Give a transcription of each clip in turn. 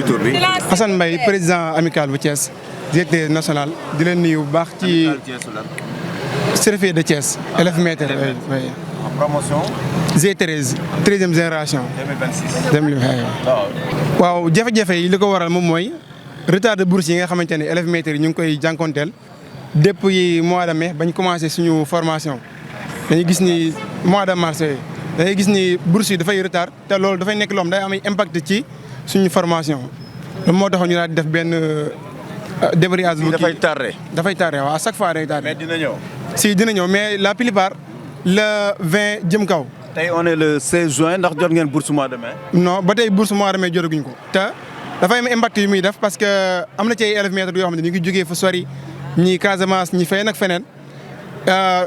tour bi. Assane Mbaye président amical bu Thiès directeur national di leen nuyu bu baax ci CRFPE de Thiès élèves maîtres promotion G13 13e génération 2026. waaw jafe-jafe yi li ko waral moom mooy retard de bourse yi nga xamante ne élèves maîtres yi ñu ngi koy jànkonteel depuis mois de mai bañ commencé suñu formation dañuy gis ni mois de mars dañuy gis ni bourse yi dafay retard te loolu dafay nekk loo xam day am impact ci suñu formation loolu moo tax ñu daal di def benn débrayage bu dafay tardé waaw à chaque fois day tardé. mais dina ñëw. si dina ñëw mais la plupart le 20 jëm kaw. tey on est le 16 juin ndax jot ngeen bourse mois de mai. non ba tey bourse mois de mai jotaguñ ko. te dafay am impact yu muy def parce que am na ci ay élèves maîtres yoo xam ne ñu ngi jógee fa sori ñii Casamance ñi feneen ak feneen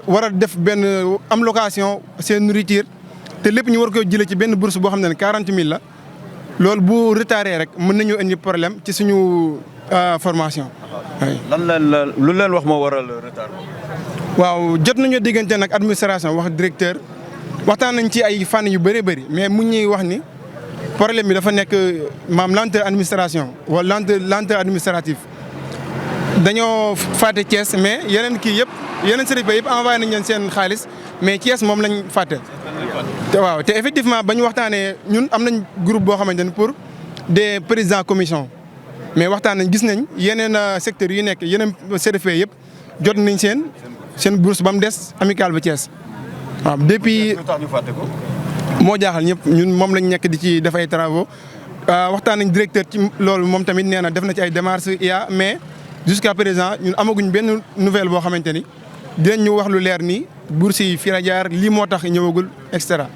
war a def benn am location seen nourriture te lépp ñu war ko jëlee ci benn bourse boo xam ne 40 000 la. loolu bu retardé rek mën nañu indi problème ci suñu formation. lu leen wax moo waral retard. waaw jot nañoo diggante nag administration wax directeur waxtaan nañ ci ay fànn yu bëree bëri mais mu ñuy wax ni problème bi dafa nekk maam lenteur administration wala lenteur administrative dañoo fàtte Thiès mais yeneen kii yëpp yeneen services yëpp envoyé nañ leen seen xaalis mais Thiès moom lañ fàtte. waaw te effectivement ba ñu waxtaanee ñun am nañ groupe boo xamante ne pour des présidents commission mais waxtaan nañ gis nañ yeneen secteurs yu nekk yeneen CRFPE yëpp jot nañ seen bourse ba mu des amical ba Thiès waaw depuis moo jaaxal ñëpp ñun moom lañ nekk di ci def ay travaux waxtaan nañ directeur ci loolu moom tamit nee na def na ci ay démarches mais jusqu'à présent ñun amaguñ benn nouvelle boo xamante ni dinañ ñu wax lu leer nii bourse yi fii la jaar lii moo tax ñëwagul et cetera.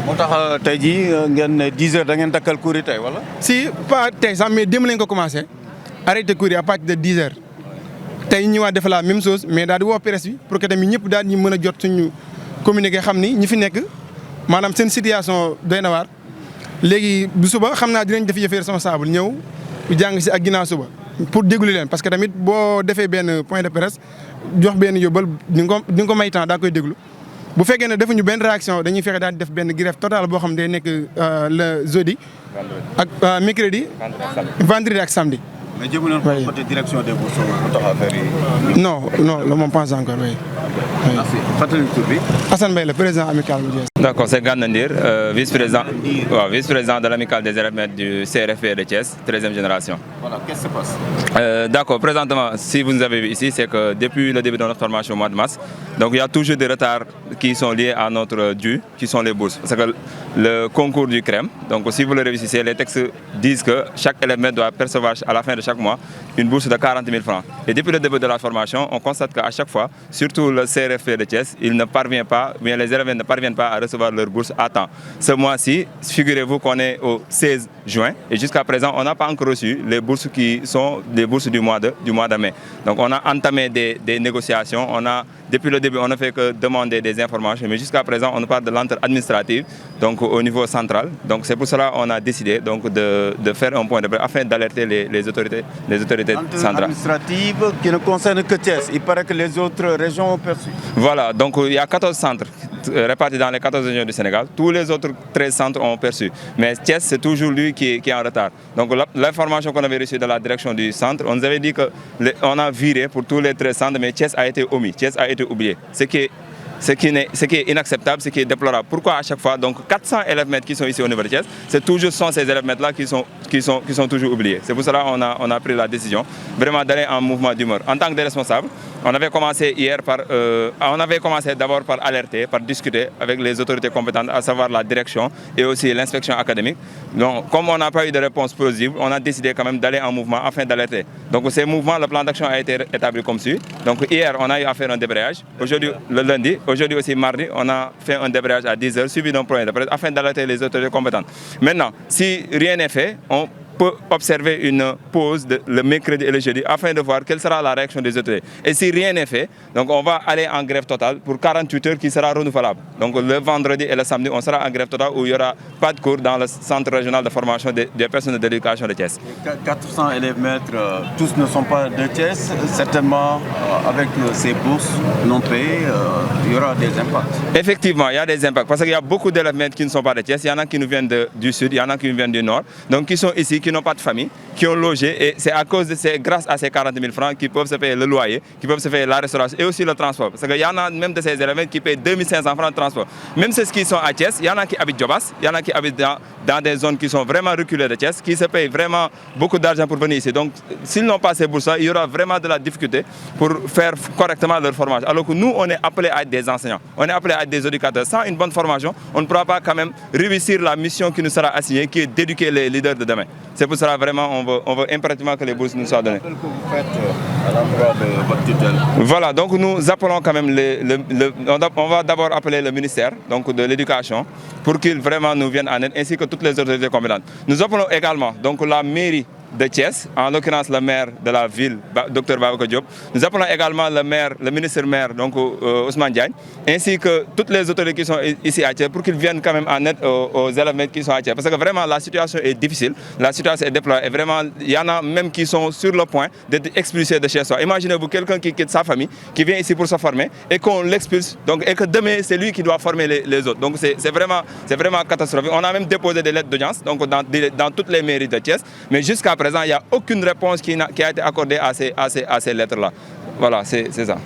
moo tax tey jii ngeen ne 10 heures da ngeen dakkal cours yi tey wala. si pas tey sax mais démb lañ ko commencé arrêté cours yi à partir de 10 heures tey ñu ñëwaat def la même chose mais daal di woo presse bi pour que tamit ñëpp daal ñu mën a jot suñu communiqué xam ni ñi fi nekk maanaam seen situation doy na waar. léegi bu suba xam naa dinañ def yëf responsable ñëw jàng si ak ginnaaw suba pour déglu leen parce que tamit boo defee benn point de presse jox benn yóbbal di nga ko may temps daa koy déglu. bu fekkee ne defuñu benn réaction dañuy fexe daal di def benn grève totale boo xam ne day nekk le jeudi ak mercredi vendredi ak samedi. mais jëmu leen ko côté direction des bourses bu tax affaire yi. non le moom pas encore oui. merci fàttali tur bi. Assane Mbaye le président amical bu Thiès. d'accord c'est Gana Ndir vice-président de l'amicale des élèves maîtres du CRFPE de Thiès 13e génération. Voilà, qu'est-ce qui se passe? D'accord, présentement, si vous nous avez vu ici, c'est que depuis le début de notre formation au mois de mars, donc il y a toujours des retards qui sont liés à notre dû, qui sont les bourses. Parce que le concours du CREM, donc si vous le réussissez, les textes disent que chaque élève maître doit percevoir à la fin de chaque mois une bourse de 40 000 francs. Et depuis le début de la formation, on constate qu'à chaque fois, surtout le CRFPE de Thiès, il ne parvient pas, bien les élèves ne parviennent pas à recevoir leur bourse à temps. Ce mois-ci, figurez-vous qu'on est au 16 juin et jusqu'à présent, on n'a pas encore reçu les bourses qui sont des bourses du mois de mai. Donc on a entamé des négociations, depuis le début, on ne fait que demander des informations, mais jusqu'à présent, on parle de lenteur administrative, donc au niveau central. Donc c'est pour cela qu'on a décidé donc, de faire un point de presse afin d'alerter les autorités centrales. Administrative qui ne concerne que Thiès. Il paraît que les autres régions ont perçu. Voilà, donc il y a 14 centres répartis dans les 14 régions du Sénégal. Tous les autres 13 centres ont perçu. Mais Thiès, c'est toujours lui qui est en retard. Donc l'information qu'on avait reçue de la direction du centre, on nous avait dit qu'on a viré pour tous les 13 centres, mais Thiès a été omis, Thiès a été oublié. Ce qui est inacceptable, ce qui est déplorable. Pourquoi à chaque fois, donc 400 élèves maîtres qui sont ici au niveau de Thiès, c'est toujours ces élèves maîtres-là qui sont toujours oubliés. C'est pour cela qu'on a pris la décision vraiment d'aller en mouvement d'humeur. En tant que responsable, on avait commencé d'abord par alerter, par discuter avec les autorités compétentes, à savoir la direction et aussi l'inspection académique. Donc, comme on n'a pas eu de réponse plausible, on a décidé quand même d'aller en mouvement afin d'alerter. Donc, ces mouvements, le plan d'action a été établi comme suit. Donc, hier, on a eu à faire un débrayage. Aujourd'hui, le lundi, aujourd'hui aussi mardi, on a fait un débrayage à 10 h suivi d'un point de presse afin d'alerter les autorités compétentes. Maintenant, si rien n'est fait, on peut observer une pause le mercredi et le jeudi afin de voir quelle sera la réaction des autorités. Et si rien n'est fait, donc on va aller en grève totale pour 48 heures qui sera renouvelable. Donc le vendredi et le samedi, on sera en grève totale où il n'y aura pas de cours dans le centre régional de formation des personnels d'éducation de Thiès. 400 élèves maîtres, tous ne sont pas de Thiès. Certainement, avec ces bourses non payées, il y aura des impacts. Effectivement, il y a des impacts parce qu'il y a beaucoup d'élèves maîtres qui ne sont pas de Thiès. Il y en a qui nous viennent du sud, il y en a qui nous viennent du nord. Donc qui sont ici, qui n'ont pas de famille, qui ont logé, et c'est grâce à ces 40 000 francs qu'ils peuvent se payer le loyer, qu'ils peuvent se payer la restauration et aussi le transport. Parce qu'il y en a même de ces élèves qui payent 2500 francs de transport. Même ceux qui sont à Thiès, il y en a qui habitent Djobas, il y en a qui habitent dans des zones qui sont vraiment reculées de Thiès, qui se payent vraiment beaucoup d'argent pour venir ici. Donc, s'ils n'ont pas ces bourses, il y aura vraiment de la difficulté pour faire correctement leur formation. Alors que nous, on est appelés à être des enseignants, on est appelés à être des éducateurs. Sans une bonne formation, on ne pourra pas quand même réussir la mission qui nous sera assignée, qui est d'éduquer les leaders de demain. C'est pour cela vraiment on veut impérativement que les bourses nous soient données. Qu'est-ce que vous faites à l'endroit de votre tutelle? Voilà, donc nous appelons quand même on va d'abord appeler le ministère donc de l'Éducation pour qu'il vraiment nous vienne en aide, ainsi que toutes les autorités compétentes. Nous appelons également donc la mairie de Thiès, en l'occurrence le maire de la ville, Dr Babacar Diop. Nous appelons également le ministre-maire, donc Ousmane Diagne, ainsi que toutes les autorités qui sont ici à Thiès pour qu'ils viennent quand même en aide aux élèves qui sont à Thiès. Parce que vraiment la situation est difficile, la situation est déplorable et vraiment il y en a même qui sont sur le point d'être expulsés de chez soi. Imaginez-vous quelqu'un qui quitte sa famille, qui vient ici pour se former et qu'on l'expulse, et que demain c'est lui qui doit former les autres. Donc c'est vraiment catastrophique. On a même déposé des lettres d'audience dans toutes les mairies de Thiès, mais jusqu'à présent, il n'y a aucune réponse qui a été accordée à ces lettres-là. Voilà, c'est ça.